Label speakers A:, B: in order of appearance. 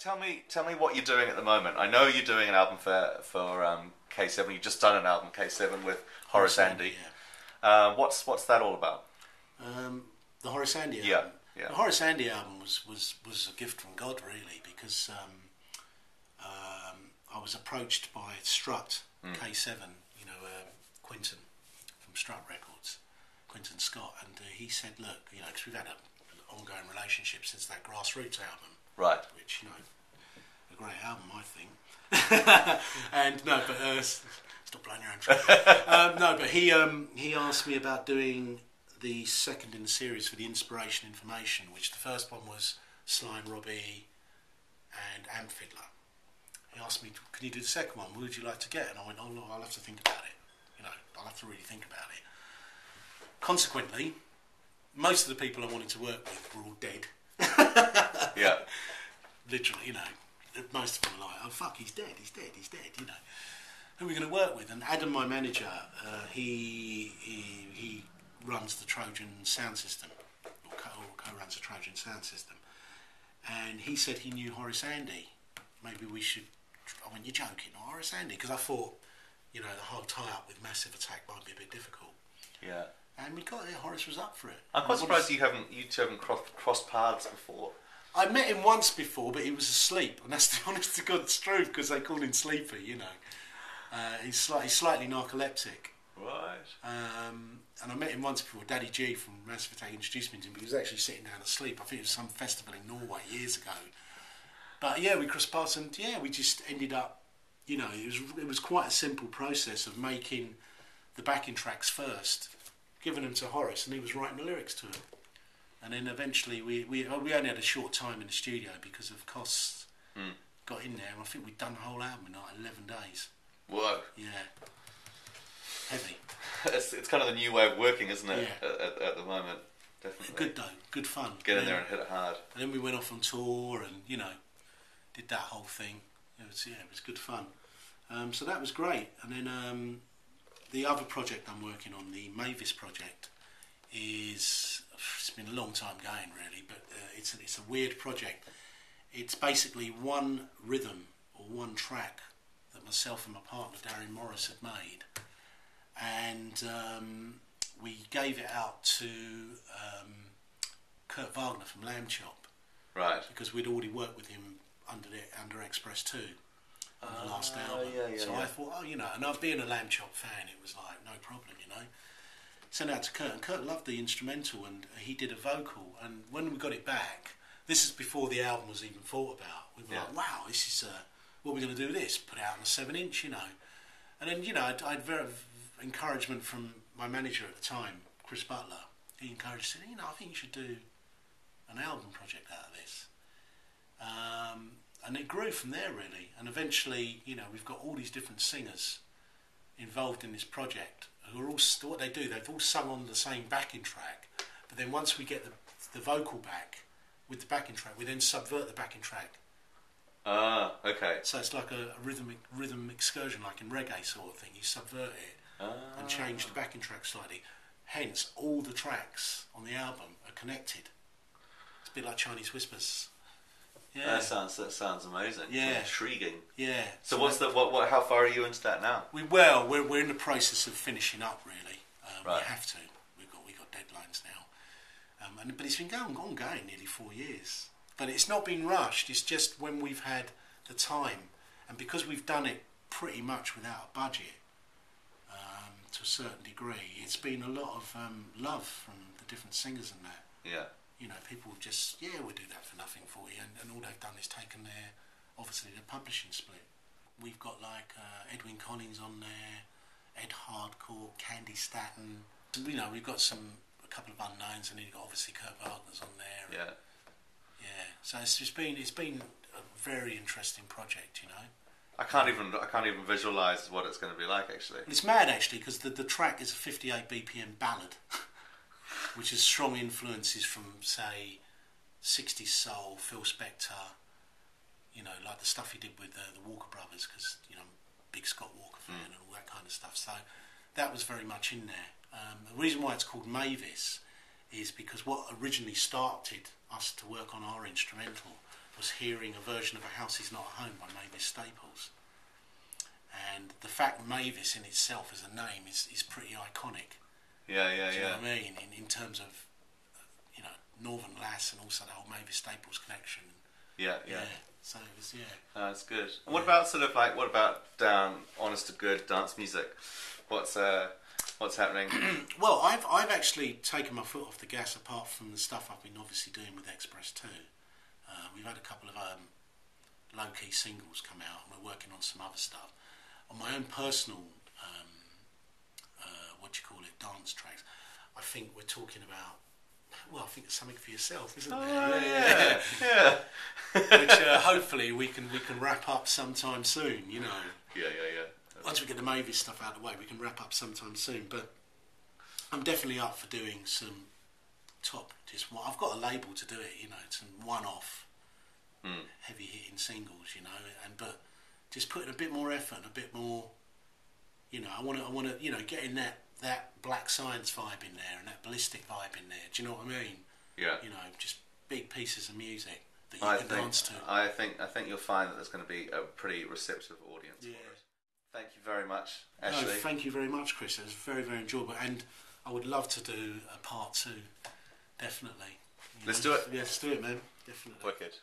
A: Tell me what you're doing at the moment. I know you're doing an album for K7. You've just done an album, K7, with Horace Andy.
B: Yeah.
A: What's that all about?
B: The Horace Andy album.
A: Yeah.
B: The Horace Andy album was a gift from God, really, because I was approached by Strut, K7, Quinton from Strut Records, Quinton Scott, and he said, look, because we've had an ongoing relationship since that Grassroots album.
A: Right.
B: Which, a great album, I think. And no, but stop blowing your own trumpet. No, but he asked me about doing the second in the series for the Inspiration Information, which the first one was Sly and Robbie and Amp Fiddler. He asked me, can you do the second one? What would you like to get? And I went, oh no, I'll have to think about it. I'll have to really think about it. Consequently, most of the people I wanted to work with were all dead.
A: Yeah.
B: Literally, most of them are like, oh fuck, he's dead, Who are we going to work with? And Adam, my manager, he runs the Trojan sound system, or co-runs the Trojan sound system. And he said he knew Horace Andy. Maybe we should, I went, you're joking, Horace Andy? Because I thought, the whole tie-up with Massive Attack might be a bit difficult.
A: Yeah.
B: And we got it, Horace was up for it.
A: I'm quite surprised you two haven't crossed paths before.
B: I met him once before, but he was asleep, and that's the honest to God's truth, because they call him Sleepy, He's slightly narcoleptic.
A: Right.
B: And I met him once before. Daddy G from Massive Attack introduced me to him, but he was actually sitting down asleep. I think it was some festival in Norway years ago. But yeah, we crossed paths, and yeah, we just ended up, it was quite a simple process of making the backing tracks first, giving them to Horace, and he was writing the lyrics to them. And then eventually we only had a short time in the studio because of costs. Got in there, and I think we'd done the whole album in like 11 days.
A: Whoa.
B: Yeah. Heavy.
A: It's kind of the new way of working, isn't it?
B: Yeah.
A: At the moment, definitely.
B: Good though, good fun.
A: Get in there and hit it hard.
B: And then we went off on tour and did that whole thing. It was good fun. So that was great. And then the other project I'm working on, the Mavis project, it's been a long time going really, but it's a weird project. It's basically one rhythm or one track that myself and my partner Darren Morriss had made, and we gave it out to Kurt Wagner from Lamb Chop,
A: right?
B: Because we'd already worked with him under Express 2 on the last album. So I thought, and being a Lamb Chop fan, it was like no problem, Sent it out to Kurt, and Kurt loved the instrumental, and he did a vocal. And when we got it back, this is before the album was even thought about. We were like, wow, this is what are we going to do with this? Put it out on a 7-inch, And then, I'd very encouragement from my manager at the time, Chris Butler. He encouraged, said, I think you should do an album project out of this. And it grew from there, really. And eventually, we've got all these different singers involved in this project who are all, what they do, they've all sung on the same backing track. But then once we get the vocal back with the backing track, we then subvert the backing track.
A: Okay.
B: So it's like a rhythm excursion, like in reggae sort of thing. You subvert it and change the backing track slightly. Hence, all the tracks on the album are connected. It's a bit like Chinese Whispers. Yeah. That
A: sounds amazing.
B: Yeah.
A: Intriguing.
B: Yeah.
A: So what's how far are you into that now?
B: We're in the process of finishing up, really.
A: Right.
B: We have to. We got deadlines now. But it's been ongoing nearly 4 years. But it's not been rushed. It's just when we've had the time, and because we've done it pretty much without a budget, to a certain degree, it's been a lot of love from the different singers and that.
A: Yeah.
B: People just, we'll do that for nothing for you, and all they've done is taken their publishing split. We've got like Edwyn Collins on there, Ed Hardcore, Candy Staton. We've got a couple of unknowns, and then you've got obviously Kurt Wagner's on there.
A: Yeah.
B: Yeah. So it's been a very interesting project,
A: I can't even visualise what it's going to be like, actually.
B: It's mad, actually, because the track is a 58 BPM ballad, which has strong influences from, say, 60s soul, Phil Spector, like the stuff he did with the Walker Brothers, because, big Scott Walker fan and all that kind of stuff. So that was very much in there. The reason why it's called Mavis is because what originally started us to work on our instrumental was hearing a version of A House Is Not a Home by Mavis Staples. And the fact Mavis in itself as a name is pretty iconic.
A: Yeah.
B: Do you know what I mean? In terms of, you know, Northern Lass and also the whole Mavis Staples connection.
A: Yeah.
B: So it was,
A: that's good. And what about honest to good dance music? What's happening?
B: Well, I've actually taken my foot off the gas, apart from the stuff I've been obviously doing with Express 2. We've had a couple of low-key singles come out, and we're working on some other stuff. On my own personal, dance tracks, I think we're talking about, well, I think it's something for yourself, isn't there?
A: Yeah.
B: Which hopefully we can wrap up sometime soon, you know.
A: Yeah.
B: Once we get the Mavis stuff out of the way, we can wrap up sometime soon. But I'm definitely up for doing some I've got a label to do it, you know, some one-off heavy hitting singles, you know, but just putting a bit more effort and a bit more, you know, I want to, you know, getting that Black Science vibe in there and that ballistic vibe in there. Do you know what I mean?
A: Yeah.
B: You know, just big pieces of music that you can dance to.
A: I think you'll find that there's going to be a pretty receptive audience for it. Thank you very much, Ashley.
B: No, thank you very much, Chris. It was very, very enjoyable, and I would love to do a part 2. Definitely.
A: Let's do it.
B: Yeah, let's do it, man. Definitely.
A: Wicked.